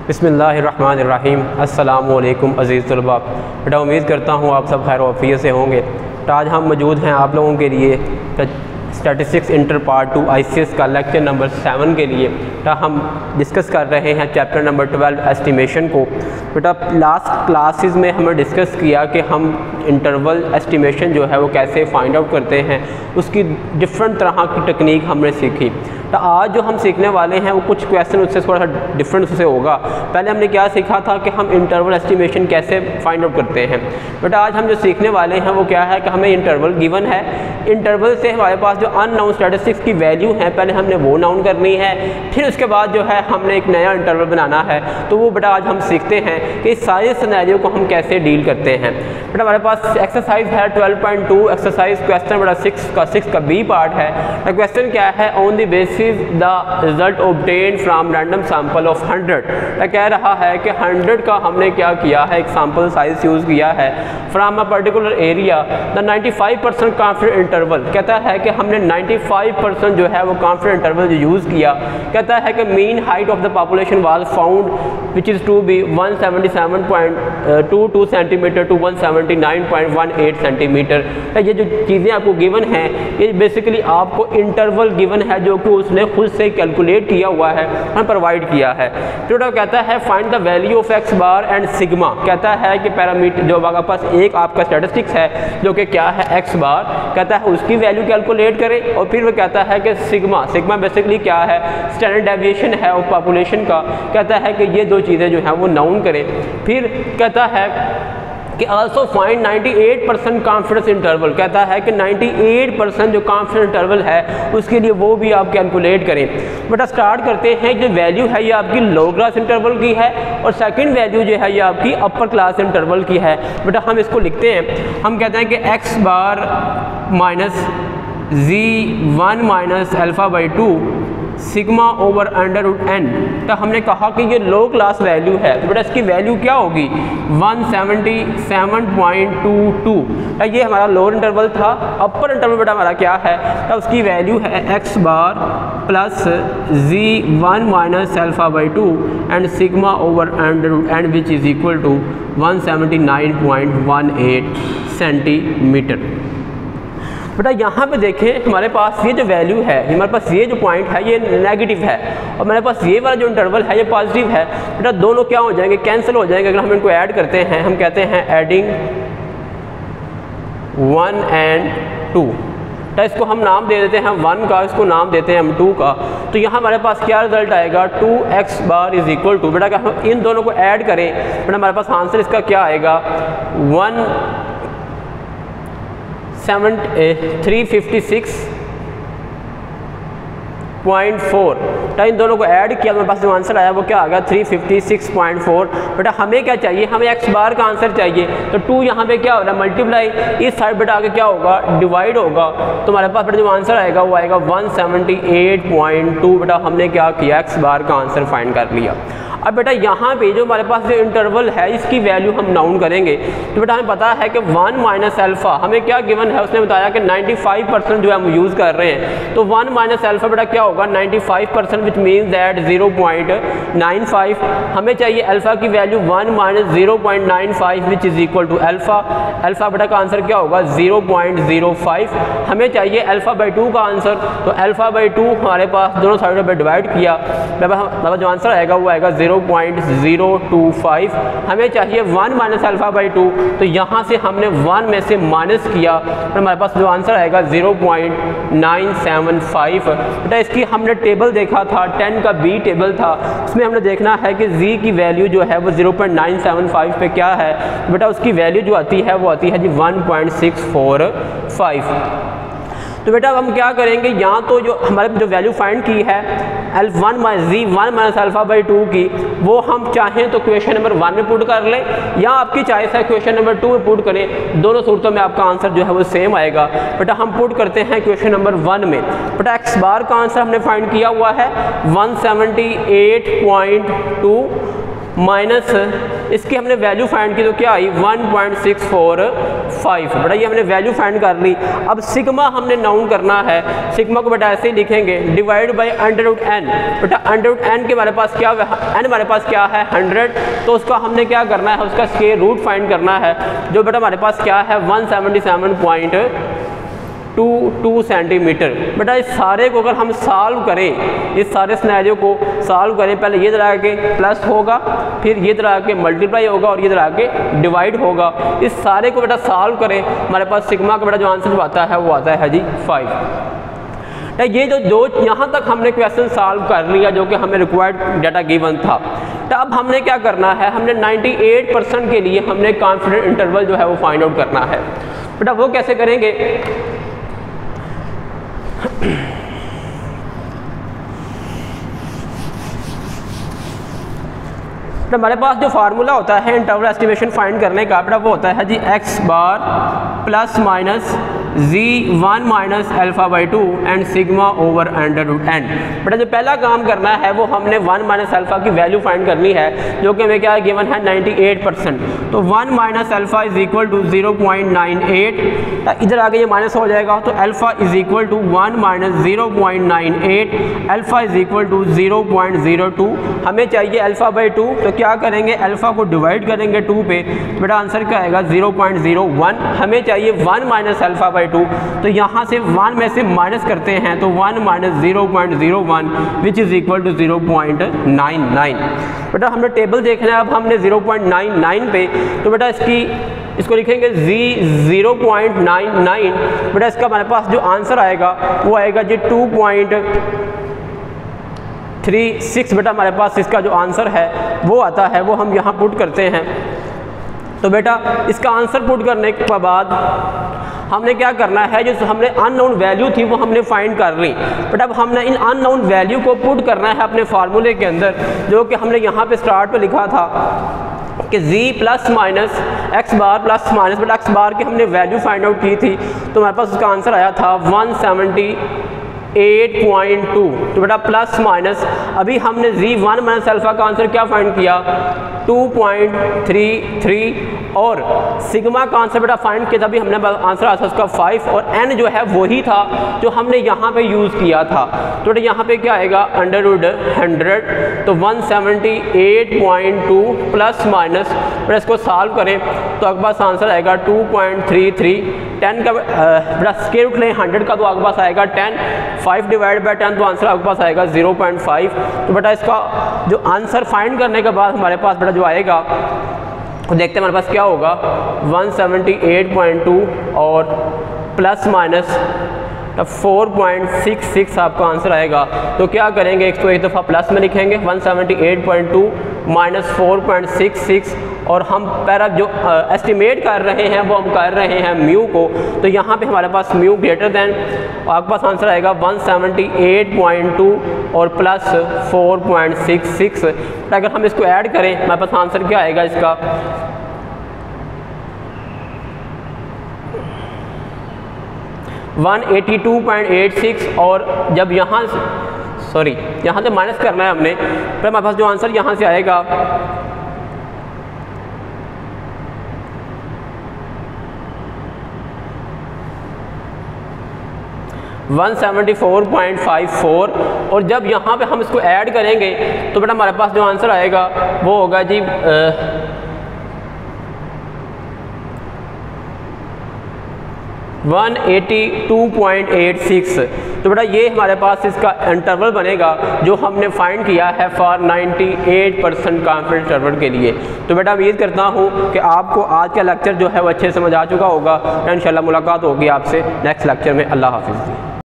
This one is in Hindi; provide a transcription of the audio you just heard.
बिस्मिल्लाहिर्रहमानिर्रहीम। अस्सलामु अलैकुम अज़ीज़ तलबा। बेटा उम्मीद करता हूँ आप सब खैर वाफ़ियत से होंगे। तो आज हम मौजूद हैं आप लोगों के लिए स्टैटिस्टिक्स इंटर पार्ट 2 ICS का लेक्चर नंबर 7 के लिए। तो हम डिस्कस कर रहे हैं चैप्टर नंबर 12 एस्टिमेशन को। बेटा लास्ट क्लासेस में हमने डिस्कस किया कि हम इंटरवल एस्टिमेशन जो है वो कैसे फाइंड आउट करते हैं, उसकी डिफरेंट तरह की टेक्निक हमने सीखी। तो आज जो हम सीखने वाले हैं वो कुछ क्वेश्चन उससे थोड़ा सा डिफरेंट से होगा। पहले हमने क्या सीखा था कि हम इंटरवल एस्टिमेशन कैसे फाइंड आउट करते हैं। बेटा आज हम जो सीखने वाले हैं वो क्या है कि हमें इंटरवल गिवन है, इंटरवल से हमारे पास जो अननाउन स्टैटिस्टिक्स की वैल्यू है पहले हमने वो नाउन करनी है, फिर उसके बाद जो है हमने एक नया इंटरवल बनाना है। तो वो बेटा आज हम सीखते हैं कि इस सारे सिनेरियो को हम कैसे डील करते हैं। बेटा हमारे पास एक्सरसाइज है 12.2 एक्सरसाइज क्वेश्चन बेटा 6 का बी पार्ट है। क्वेश्चन क्या है, on the basis the result obtain from random sample of 100। कह रहा है कि 100 का हमने क्या किया है, एक सैंपल साइज यूज़ किया है from a particular area the 95% confidence interval. कहता है कि हमने 95% जो है वो कॉन्फिडेंस इंटरवल जो यूज़ किया। कहता है कि mean height of the population was found which is to be 177.22 centimetre to 179.18 centimetre. ये जो चीज़ें आपको गिवन हैं ये बेसिकली आपको इंटरवल गिवन है जो कि उसने खुद से कैलकुलेट किया हुआ है, हम प्रोवाइड किया है। तो कहता है find the value of x bar and sigma. कहता है कि पैरामीटर जो आपके पास एक आपका स्टैटिस्टिक्स है जो कि क्या है एक्स बार, कहता है उसकी वैल्यू कैलकुलेट करें। और फिर वो कहता है कि सिग्मा बेसिकली क्या है, स्टैंडर्ड डेविएशन है ऑफ पॉपुलेशन का। कहता है कि ये दो चीज़ें जो हैं वो नाउन करें। फिर कहता है कि आल्सो फाइंड 98% कॉन्फिडेंस इंटरवल। कहता है कि 98% जो कॉन्फिडेंस इंटरवल है उसके लिए वो भी आप कैलकुलेट करें। बेटा स्टार्ट करते हैं। जो वैल्यू है ये आपकी लो क्लास इंटरवल की है और सेकंड वैल्यू जो है ये आपकी अपर क्लास इंटरवल की है। बेटा हम इसको लिखते हैं, हम कहते हैं कि x bar minus Z1 minus alpha by 2 sigma over under root n. तो हमने कहा कि ये लो क्लास वैल्यू है, तो बेटा इसकी वैल्यू क्या होगी 177.22। तो ये हमारा लोअर इंटरवल था। अपर इंटरवल बेटा हमारा क्या है, तो उसकी वैल्यू है x bar plus Z1 minus alpha by 2 and sigma over under root n which is equal to 179.18 centimetre. बेटा यहाँ पे देखें हमारे पास ये जो वैल्यू है, हमारे पास ये जो पॉइंट है ये नेगेटिव है और हमारे पास ये वाला जो इंटरवल है ये पॉजिटिव है। बेटा दोनों क्या हो जाएंगे, कैंसिल हो जाएंगे। अगर हम इनको ऐड करते हैं, हम कहते हैं एडिंग 1 एंड 2। तो इसको हम नाम दे देते हैं 1 का, इसको नाम देते हैं हम 2 का। तो यहाँ हमारे पास क्या रिजल्ट आएगा 2x bar is equal to, बेटा अगर हम इन दोनों को ऐड करें बेटा हमारे पास आंसर इसका क्या आएगा 356.4। तो इन दोनों को ऐड किया मेरे पास जो आंसर आया वो क्या आ गया 356.4। बेटा हमें क्या चाहिए, हमें एक्स बार का आंसर चाहिए। तो 2 यहाँ पे क्या हो रहा है मल्टीप्लाई, इस साइड बेटा आगे क्या होगा डिवाइड होगा। तो हमारे पास बेटा जो आंसर आएगा वो आएगा 178.2। बेटा हमने क्या किया, एक्स बार का आंसर फाइंड कर लिया। अब बेटा यहाँ पे जो हमारे पास जो इंटरवल है इसकी वैल्यू हम नाउन करेंगे। तो बेटा हमें पता है कि 1 माइनस अल्फ़ा हमें क्या गिवन है, उसने बताया कि 95% जो हम यूज़ कर रहे हैं। तो 1 माइनस अल्फ़ा बेटा क्या होगा 95% विच मीन्स दैट 0.95। हमें चाहिए अल्फ़ा की value 1 minus 0.95 which is equal to alpha. Alpha बेटा का आंसर क्या होगा 0.05। हमें चाहिए अल्फ़ा बाई 2 का आंसर। तो अल्फ़ा बाई 2 हमारे पास दोनों साइडों पर डिवाइड किया, बाबा जो आंसर आएगा वो आएगा 0.025। हमें चाहिए 1 माइनस अल्फ़ा बाई 2। तो यहाँ से हमने 1 में से माइनस किया तो हमारे पास जो आंसर आएगा 0.975। बेटा इसकी हमने टेबल देखा था 10 का बी टेबल था, उसमें हमने देखना है कि z की वैल्यू जो है वो 0.975 पे क्या है। बेटा उसकी वैल्यू जो आती है वो आती है जी 1.645। तो बेटा अब हम क्या करेंगे, यहाँ तो जो हमारे जो वैल्यू फाइंड की है Z1 माइनस अल्फ़ा बाई 2 की वो हम चाहें तो क्वेश्चन नंबर 1 में पुट कर लें या आपकी चॉइस है क्वेश्चन नंबर 2 में पुट करें। दोनों सूरतों में आपका आंसर जो है वो सेम आएगा। बेटा हम पुट करते हैं क्वेश्चन नंबर 1 में। बेटा एक्स बार का आंसर हमने फाइंड किया हुआ है 178.2 माइनस इसकी हमने वैल्यू फाइंड की तो क्या आई 1.645। बेटा ये हमने वैल्यू फाइंड कर ली। अब सिग्मा हमने नाउन करना है। सिग्मा को बेटा ऐसे ही लिखेंगे, डिवाइड बाई √n। बेटा √n के हमारे पास क्या, n हमारे पास क्या है 100, तो उसका हमने क्या करना है, उसका स्क्वायर रूट फाइंड करना है, जो बेटा हमारे पास क्या है 177.22 सेंटीमीटर। बेटा इस सारे को अगर हम सॉल्व करें, इस सारे सिनेरियो को सॉल्व करें, पहले ये तरह के प्लस होगा, फिर ये तरह के मल्टीप्लाई होगा और ये तरह के डिवाइड होगा। इस सारे को बेटा सॉल्व करें, हमारे पास सिग्मा का बेटा जो आंसर आता है वो आता है जी 5। ये जो दो यहाँ तक हमने क्वेश्चन सॉल्व कर लिया जो कि हमें रिक्वायर्ड डाटा गिवन था। तो अब हमने क्या करना है, हमने 98% के लिए हमने कॉन्फिडेंस इंटरवल जो है वो फाइंड आउट करना है। बेटा वो कैसे करेंगे, तो हमारे पास जो फार्मूला होता है इंटरवल एस्टिमेशन फाइंड करने का, बेटा वो होता है जी x bar plus minus z1 minus α/2 and sigma over √n। बेटा जो पहला काम करना है वो हमने 1 माइनस अल्फा की वैल्यू फाइंड करनी है, जो कि हमें क्या गिवन है 98%। तो 1 minus alpha is equal to 0.98, इधर आगे ये माइनस हो जाएगा, तो alpha is equal to 1 minus 0.98, alpha is equal to 0.02। हमें चाहिए α/2, तो क्या करेंगे, अल्फा को डिवाइड करेंगे 2 पे, बेटा आंसर क्या आएगा 0.01। हमें चाहिए 1 माइनस α/2, तो यहाँ से 1 में से माइनस करते हैं, तो 1 minus 0.01 which is equal to 0.99। बेटा हमने टेबल देखना है, अब हमने 0.99 पे, तो बेटा इसको लिखेंगे z 0.99। बेटा इसका हमारे पास जो आंसर आएगा वो आएगा जी 2.36। बेटा हमारे पास इसका जो आंसर है वो आता है, वो हम यहाँ पुट करते हैं। तो बेटा इसका आंसर पुट करने के बाद हमने क्या करना है, जो हमने अननोन वैल्यू थी वो हमने फाइंड कर ली। बट अब हमने इन अननोन वैल्यू को पुट करना है अपने फार्मूले के अंदर, जो कि हमने यहाँ पे स्टार्ट पे लिखा था कि z plus minus X bar plus minus, but X bar की हमने वैल्यू फाइंड आउट की थी, तो हमारे पास उसका आंसर आया था 178.2। तो बेटा प्लस माइनस, अभी हमने z1 माइनस अल्फा का आंसर क्या फाइंड किया 2.33, और सिग्मा का आंसर बेटा फाइंड किया, तभी हमने आंसर आया था उसका 5, और n जो है वही था जो हमने यहाँ पे यूज़ किया था। तो बेटा यहाँ पे क्या आएगा √100, तो 178.2 प्लस माइनस, बेटा इसको सॉल्व करें तो आपके पास आंसर आएगा 2.33। 10 का बेटा स्क्वायर रूट लें 100 का, तो आपके पास आएगा 10, 5 डिवाइड बाई 10, तो आंसर आपके पास आएगा 0.5। तो बेटा इसका जो आंसर फाइंड करने के बाद हमारे पास बेटा जो आएगा, तो देखते हैं हमारे पास क्या होगा 178.2 और प्लस माइनस 4.66 आपका आंसर आएगा। तो क्या करेंगे, एक दफ़ा प्लस में लिखेंगे 178.2 माइनस 4.66, और हम पहला जो एस्टिमेट कर रहे हैं वो हम कर रहे हैं म्यू को, तो यहाँ पे हमारे पास म्यू ग्रेटर दैन, आपके पास आंसर आएगा 178.2 और प्लस 4.66। तो अगर हम इसको ऐड करें हमारे पास आंसर क्या आएगा इसका 182.86, और जब यहाँ से माइनस करना है हमने, फिर हमारे पास जो आंसर यहाँ से आएगा 174.54, और जब यहाँ पे हम इसको ऐड करेंगे तो बेटा हमारे पास जो आंसर आएगा वो होगा जी 182.86। तो बेटा ये हमारे पास इसका इंटरवल बनेगा जो हमने फाइंड किया है फॉर 98% कॉन्फिडेंस इंटरवल के लिए। तो बेटा उम्मीद करता हूँ कि आपको आज का लेक्चर जो है वो अच्छे समझ आ चुका होगा। इंशाल्लाह मुलाकात होगी आपसे नेक्स्ट लेक्चर में। अल्लाह हाफिज़।